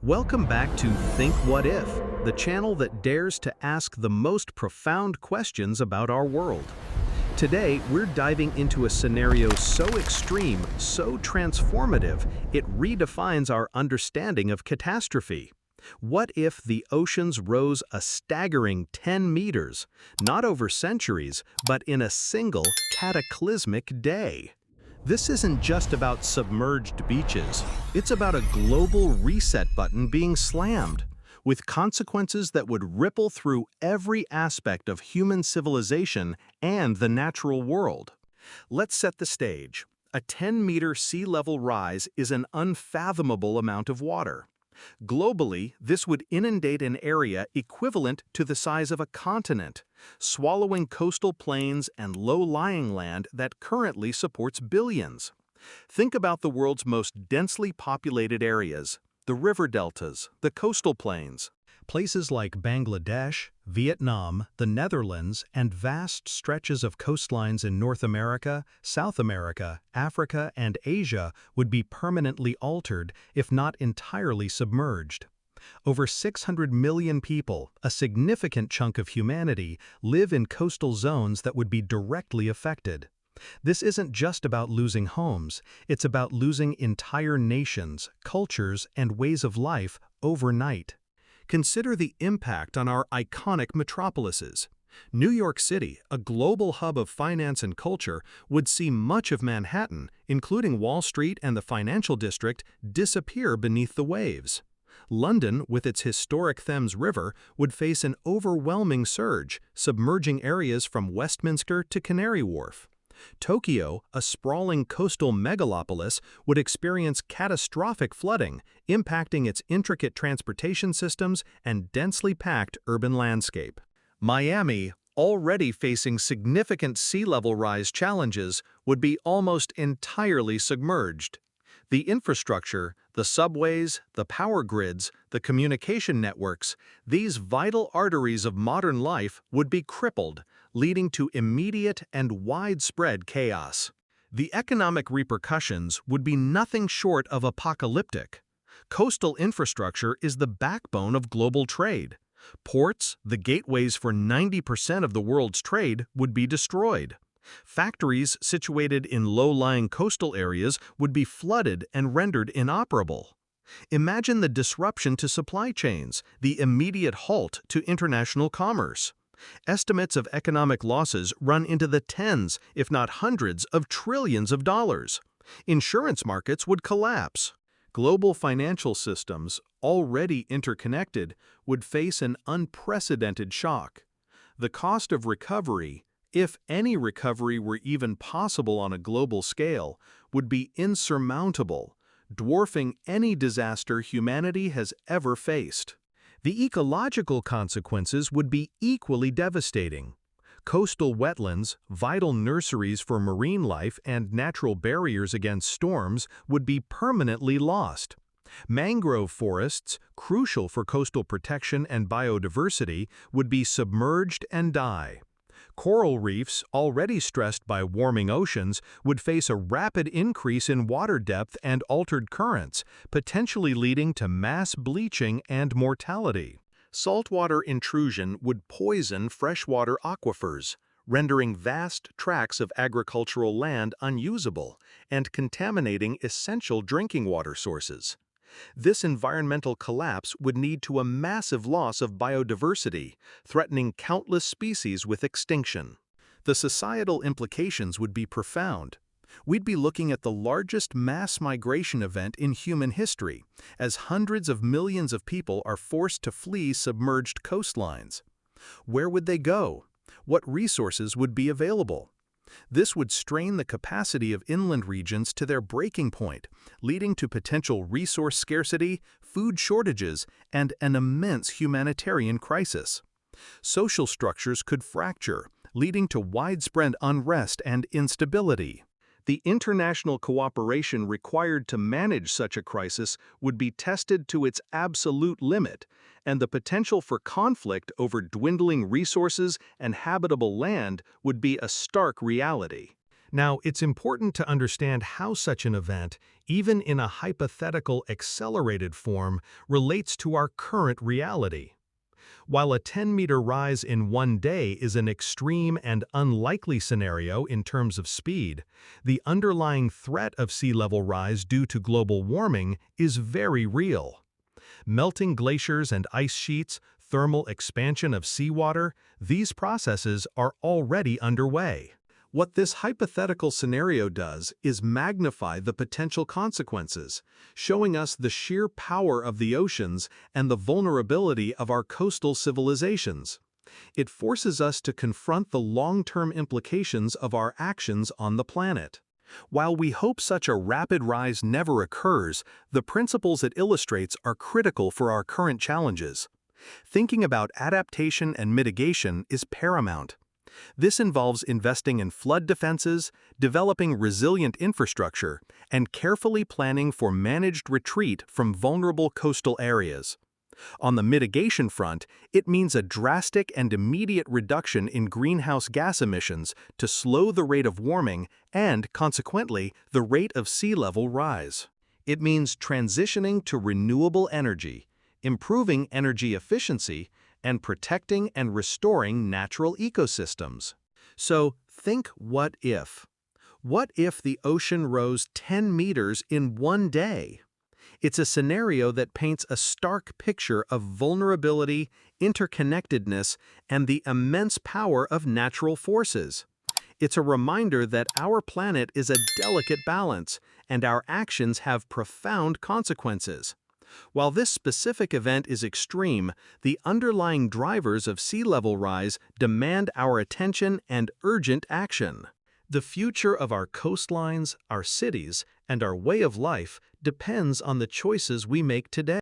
Welcome back to Think What If, the channel that dares to ask the most profound questions about our world. Today, we're diving into a scenario so extreme, so transformative, it redefines our understanding of catastrophe. What if the oceans rose a staggering 10 meters, not over centuries, but in a single cataclysmic day? This isn't just about submerged beaches. It's about a global reset button being slammed, with consequences that would ripple through every aspect of human civilization and the natural world. Let's set the stage. A 10-meter sea level rise is an unfathomable amount of water. Globally, this would inundate an area equivalent to the size of a continent, swallowing coastal plains and low-lying land that currently supports billions. Think about the world's most densely populated areas, the river deltas, the coastal plains. Places like Bangladesh, Vietnam, the Netherlands, and vast stretches of coastlines in North America, South America, Africa, and Asia would be permanently altered, if not entirely submerged. Over 600 million people, a significant chunk of humanity, live in coastal zones that would be directly affected. This isn't just about losing homes, it's about losing entire nations, cultures, and ways of life overnight. Consider the impact on our iconic metropolises. New York City, a global hub of finance and culture, would see much of Manhattan, including Wall Street and the financial district, disappear beneath the waves. London, with its historic Thames River, would face an overwhelming surge, submerging areas from Westminster to Canary Wharf. Tokyo, a sprawling coastal megalopolis, would experience catastrophic flooding, impacting its intricate transportation systems and densely packed urban landscape. Miami, already facing significant sea level rise challenges, would be almost entirely submerged. The infrastructure, the subways, the power grids, the communication networks, these vital arteries of modern life would be crippled, leading to immediate and widespread chaos. The economic repercussions would be nothing short of apocalyptic. Coastal infrastructure is the backbone of global trade. Ports, the gateways for 90% of the world's trade, would be destroyed. Factories situated in low-lying coastal areas would be flooded and rendered inoperable. Imagine the disruption to supply chains, the immediate halt to international commerce. Estimates of economic losses run into the tens, if not hundreds, of trillions of dollars. Insurance markets would collapse. Global financial systems, already interconnected, would face an unprecedented shock. The cost of recovery, if any recovery were even possible on a global scale, would be insurmountable, dwarfing any disaster humanity has ever faced. The ecological consequences would be equally devastating. Coastal wetlands, vital nurseries for marine life and natural barriers against storms, would be permanently lost. Mangrove forests, crucial for coastal protection and biodiversity, would be submerged and die. Coral reefs, already stressed by warming oceans, would face a rapid increase in water depth and altered currents, potentially leading to mass bleaching and mortality. Saltwater intrusion would poison freshwater aquifers, rendering vast tracts of agricultural land unusable and contaminating essential drinking water sources. This environmental collapse would lead to a massive loss of biodiversity, threatening countless species with extinction. The societal implications would be profound. We'd be looking at the largest mass migration event in human history, as hundreds of millions of people are forced to flee submerged coastlines. Where would they go? What resources would be available? This would strain the capacity of inland regions to their breaking point, leading to potential resource scarcity, food shortages, and an immense humanitarian crisis. Social structures could fracture, leading to widespread unrest and instability. The international cooperation required to manage such a crisis would be tested to its absolute limit, and the potential for conflict over dwindling resources and habitable land would be a stark reality. Now, it's important to understand how such an event, even in a hypothetical accelerated form, relates to our current reality. While a 10-meter rise in one day is an extreme and unlikely scenario in terms of speed, the underlying threat of sea level rise due to global warming is very real. Melting glaciers and ice sheets, thermal expansion of seawater, these processes are already underway. What this hypothetical scenario does is magnify the potential consequences, showing us the sheer power of the oceans and the vulnerability of our coastal civilizations. It forces us to confront the long-term implications of our actions on the planet. While we hope such a rapid rise never occurs, the principles it illustrates are critical for our current challenges. Thinking about adaptation and mitigation is paramount. This involves investing in flood defenses, developing resilient infrastructure, and carefully planning for managed retreat from vulnerable coastal areas. On the mitigation front, it means a drastic and immediate reduction in greenhouse gas emissions to slow the rate of warming and, consequently, the rate of sea level rise. It means transitioning to renewable energy, improving energy efficiency, and protecting and restoring natural ecosystems. So, think what if? What if the ocean rose 10 meters in one day? It's a scenario that paints a stark picture of vulnerability, interconnectedness, and the immense power of natural forces. It's a reminder that our planet is a delicate balance, and our actions have profound consequences. While this specific event is extreme, the underlying drivers of sea level rise demand our attention and urgent action. The future of our coastlines, our cities, and our way of life depends on the choices we make today.